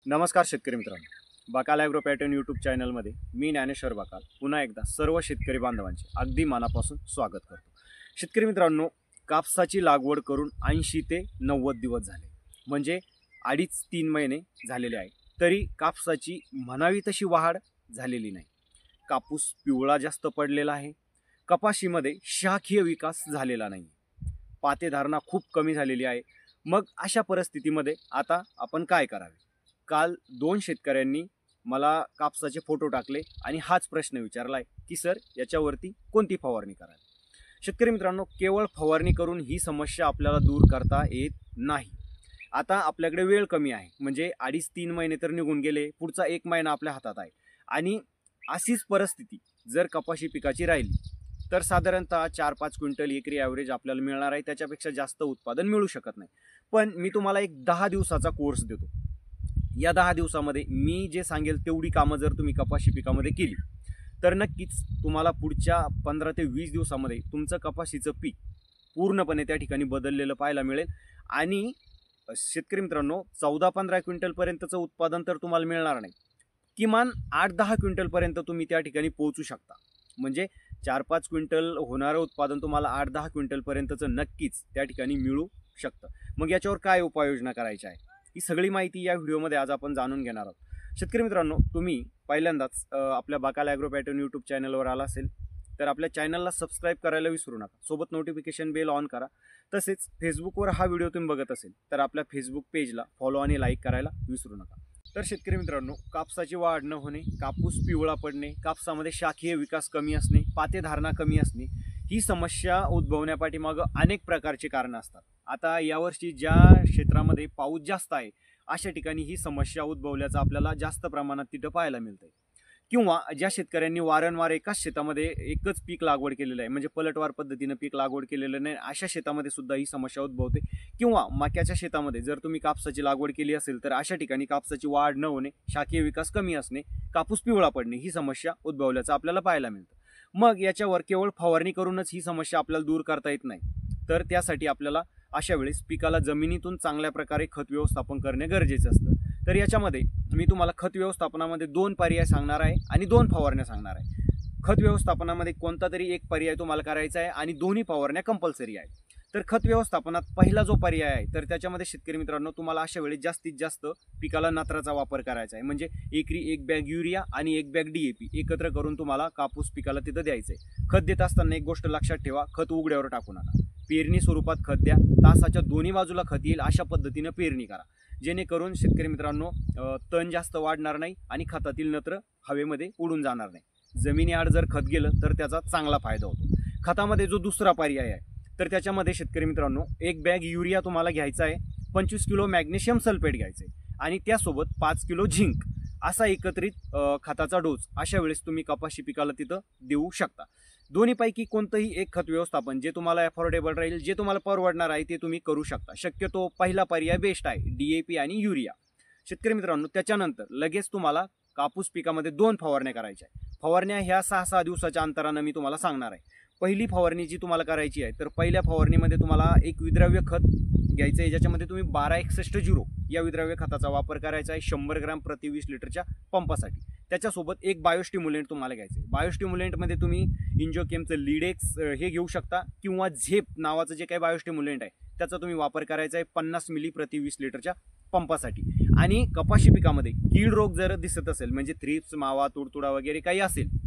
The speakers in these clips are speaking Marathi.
नमस्कार शेतकरी मित्रांनो, बाकाल ॲग्रो पॅटर्न यूट्यूब चॅनलमध्ये मी ज्ञानेश्वर बाकाल पुन्हा एकदा सर्व शेतकरी बांधवांचे अगदी मनापासून स्वागत करतो। शेतकरी मित्रांनो, कापसाची लागवड करून 80 ते 90 दिवस झाले, म्हणजे 2.5-3 महिने झालेले आहे, तरी कापसाची म्हणावी तशी वाढ झालेली नाही। कापूस पिवळा जास्त पडलेला आहे, कपाशीमध्ये शाखीय विकास झालेला नाही, पातेधारणा खूप कमी झालेली आहे। मग अशा परिस्थितीमध्ये आता आपण काय करावे? काल 2 शेतकऱ्यांनी मला कापसाचे फोटो टाकले आणि हाच प्रश्न विचारलाय की सर याच्यावरती कोणती फवारणी करावी? शेतकरी मित्रांनो, केवळ फवारणी करून ही समस्या आपल्याला दूर करता येत नाही। आता आपल्याकडे वेळ कमी आहे, म्हणजे 2.5-3 महिने तर निघून गेले, पुढचा 1 महिना आपल्या हातात आहे आणि अशीच परिस्थिती जर कपाशी पिकाची राहिली तर साधारणतः 4-5 क्विंटल एकरी ॲव्हरेज आपल्याला मिळणार आहे, त्याच्यापेक्षा जास्त उत्पादन मिळू शकत नाही। पण मी तुम्हाला एक 10 दिवसाचा कोर्स देतो। या 10 दिवसामध्ये मी जे सांगेल तेवढी कामं जर तुम्ही कपाशी पिकामध्ये केली तर नक्कीच तुम्हाला पुढच्या 15 ते 20 दिवसामध्ये तुमचं कपाशीचं पीक पूर्णपणे त्या ठिकाणी बदललेलं पाहायला मिळेल। आणि शेतकरी मित्रांनो, 14-15 क्विंटलपर्यंतचं उत्पादन तर तुम्हाला मिळणार नाही, किमान 8-10 क्विंटलपर्यंत तुम्ही त्या ठिकाणी पोहोचू शकता। म्हणजे 4-5 क्विंटल होणारं उत्पादन तुम्हाला 8-10 क्विंटलपर्यंतचं नक्कीच त्या ठिकाणी मिळू शकतं। मग याच्यावर काय उपाययोजना करायची आहे ही सगळी माहिती या व्हिडिओमध्ये आज आपण जाणून घेणार आहोत। शेतकरी मित्रांनो, तुम्ही पहिल्यांदाच आपल्या बाकाल ॲग्रो पॅटर्न यूट्यूब चॅनलवर आला असेल तर आपल्या चॅनलला सबस्क्राईब करायला विसरू नका, सोबत नोटिफिकेशन बेल ऑन करा। तसेच फेसबुकवर हा व्हिडिओ तुम्ही बघत असेल तर आपल्या फेसबुक पेजला फॉलो आणि लाईक करायला विसरू नका। तर शेतकरी मित्रांनो, कापसाची वाढ न होणे, कापूस पिवळा पडणे, कापसामध्ये शाखीय विकास कमी असणे, पातेधारणा कमी असणे, ही समस्या उद्भवण्यापाठीमागं अनेक प्रकारचे कारणं असतात। आता यावर्षी ज्या क्षेत्रामध्ये पाऊस जास्त आहे अशा ठिकाणी ही समस्या उद्भवल्याचं आपल्याला जास्त प्रमाणात तिथं पाहायला मिळतंय। किंवा ज्या शेतकऱ्यांनी वारंवार एकाच शेतामध्ये एकच पीक लागवड केलेलं आहे, म्हणजे पलटवार पद्धतीनं पीक लागवड केलेलं नाही, अशा शेतामध्ये सुद्धा ही समस्या उद्भवते। किंवा मक्याच्या शेतामध्ये जर तुम्ही कापसाची लागवड केली असेल तर अशा ठिकाणी कापसाची वाढ न होणे, शाखीय विकास कमी असणे, कापूस पिवळा पडणे, ही समस्या उद्भवल्याचं आपल्याला पाहायला मिळतं। मग याच्यावर केवळ फवारणी करूनच ही समस्या आपल्याला दूर करता येत नाही, तर त्यासाठी आपल्याला अशा वेळेस पिकाला जमिनीतून चांगल्या प्रकारे खत व्यवस्थापन करणे गरजेचं असतं। तर याच्यामध्ये मी तुम्हाला खत व्यवस्थापनामध्ये 2 पर्याय सांगणार आहे आणि 2 फवारण्या सांगणार आहे। खत व्यवस्थापनामध्ये कोणता तरी एक पर्याय तुम्हाला करायचा आहे आणि दोन्ही फवारण्या कंपल्सरी आहे। तर खत व्यवस्थापनात पहिला जो पर्याय आहे तर त्याच्यामध्ये शेतकरी मित्रांनो, तुम्हाला अशा वेळेस जास्तीत जास्त पिकाला नत्राचा वापर करायचा आहे, म्हणजे एकरी 1 बॅग युरिया आणि 1 बॅग DAP एकत्र करून तुम्हाला कापूस पिकाला तिथं द्यायचं आहे। खत देत असताना एक गोष्ट लक्षात ठेवा, खत उघड्यावर टाकू नका, पेरणी स्वरूपात खत द्या, तासाच्या दोन्ही बाजूला खत येईल अशा पद्धतीनं पेरणी करा, जेणेकरून शेतकरी मित्रांनो तण जास्त वाढणार नाही आणि खतातील नत्र हवेमध्ये उडून जाणार नाही। जमिनीआड जर खत गेलं तर त्याचा चांगला फायदा होतो। खतामध्ये जो दुसरा पर्याय आहे तर त्याच्यामध्ये शेतकरी मित्रांनो 1 बॅग युरिया तुम्हाला घ्यायचा आहे, 25 किलो मॅग्नेशियम सल्फेट घ्यायचं आहे आणि त्यासोबत 5 किलो झिंक असा एकत्रित खताचा डोस अशा वेळेस तुम्ही कपाशी पिकाला तिथं देऊ शकता। दोन्हीपैकी कोणतंही एक खत व्यवस्थापन जे तुम्हाला अफोर्डेबल राहील, जे तुम्हाला परवडणार आहे ते तुम्ही करू शकता। शक्यतो पहिला पर्याय बेस्ट आहे, DAP आणि युरिया। शेतकरी मित्रांनो, त्याच्यानंतर लगेच तुम्हाला कापूस पिकामध्ये 2 फवारण्या करायच्या आहे। फवारण्या ह्या 6-6 दिवसाच्या अंतरानं मी तुम्हाला सांगणार आहे। पहिली फवारणी जी तुम्हाला करायची आहे तर पहिल्या फवारणीमध्ये तुम्हाला एक विद्राव्य खत घ्यायचं आहे, ज्याच्यामध्ये तुम्ही 1261 या विद्राव्य खताचा वापर करायचा आहे 100 ग्रॅम प्रति 20 लिटरच्या पंपासाठी। त्याच्यासोबत एक बायोस्टिम्युलेंट तुम्हाला घ्यायचं आहे। बायोस्टिम्युलेंटमध्ये तुम्ही इंजोकेमचं लिडेक्स हे घेऊ शकता किंवा झेप नावाचं जे काही बायोस्टिम्युलेंट आहे त्याचा तुम्ही वापर करायचा आहे 50 मिली प्रति 20 लिटरच्या पंपासाठी। आणि कपाशी पिकामध्ये कीड रोग जर दिसत असेल, म्हणजे थ्रिप्स, मावा, तुडतुडा वगैरे काही असेल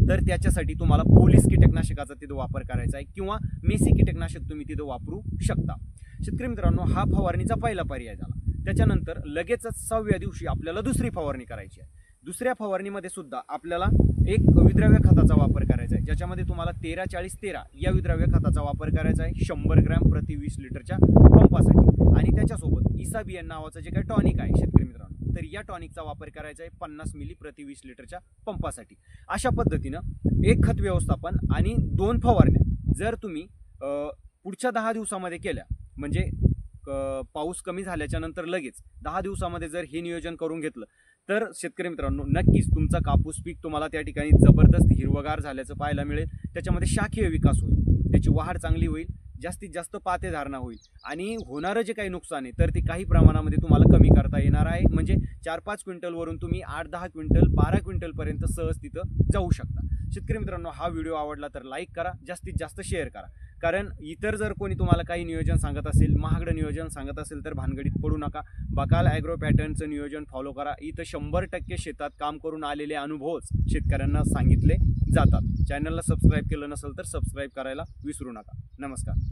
तर त्याच्यासाठी तुम्हाला पोलिस कीटकनाशकाचा तिथं वापर करायचा आहे किंवा मेसी कीटकनाशक तुम्ही तिथं वापरू शकता। शेतकरी मित्रांनो, हा फवारणीचा पहिला पर्याय झाला। त्याच्यानंतर लगेचच 6व्या दिवशी आपल्याला दुसरी फवारणी करायची आहे। दुसऱ्या फवारणीमध्ये सुद्धा आपल्याला एक विद्राव्य खताचा वापर करायचा आहे, ज्याच्यामध्ये तुम्हाला 13-40-13 या विद्राव्य खताचा वापर करायचा आहे 100 ग्रॅम प्रति 20 लिटरच्या पंपासाठी। आणि त्याच्यासोबत इसाबियन नावाचं जे काही टॉनिक आहे शेतकरी मित्रांनो, तर या टॉनिकचा वापर करायचा आहे 50 मिली प्रति 20 लिटरच्या पंपासाठी। अशा पद्धतीनं एक खत व्यवस्थापन आणि 2 फवारण्या जर तुम्ही पुढच्या 10 दिवसामध्ये केल्या, म्हणजे पाऊस कमी झाल्याच्या नंतर लगेच 10 दिवसामध्ये जर हे नियोजन करून घेतलं तर शेतकरी मित्रांनो नक्कीच तुमचा कापूस पीक तुम्हाला त्या ठिकाणी जबरदस्त हिरवगार झाल्याचं पाहायला मिळेल। त्याच्यामध्ये शाखीय विकास होईल, त्याची वाढ चांगली होईल, जास्तीत जास्त पातेधारणा होईल आणि होणारं जे काही नुकसान आहे तर ते काही प्रमाणामध्ये तुम्हाला कमी करता येणार आहे. म्हणजे 4-5 क्विंटलवरून तुम्ही 8-10 क्विंटल 12 क्विंटलपर्यंत सहज तिथं जाऊ शकता. शेतकरी मित्रांनो, हा व्हिडिओ आवडला तर लाईक करा, जास्तीत जास्त शेअर करा. कारण इतर जर कोणी तुम्हाला काही नियोजन सांगत असेल, महागडं नियोजन सांगत असेल तर भानगडीत पडू नका. बकाल ॲग्रो पॅटर्नचं नियोजन फॉलो करा. इथं 100% शेतात काम करून आलेले अनुभवच शेतकऱ्यांना सांगितले जातात. चॅनलला सबस्क्राईब केलं नसेल तर सबस्क्राईब करायला विसरू नका. नमस्कार.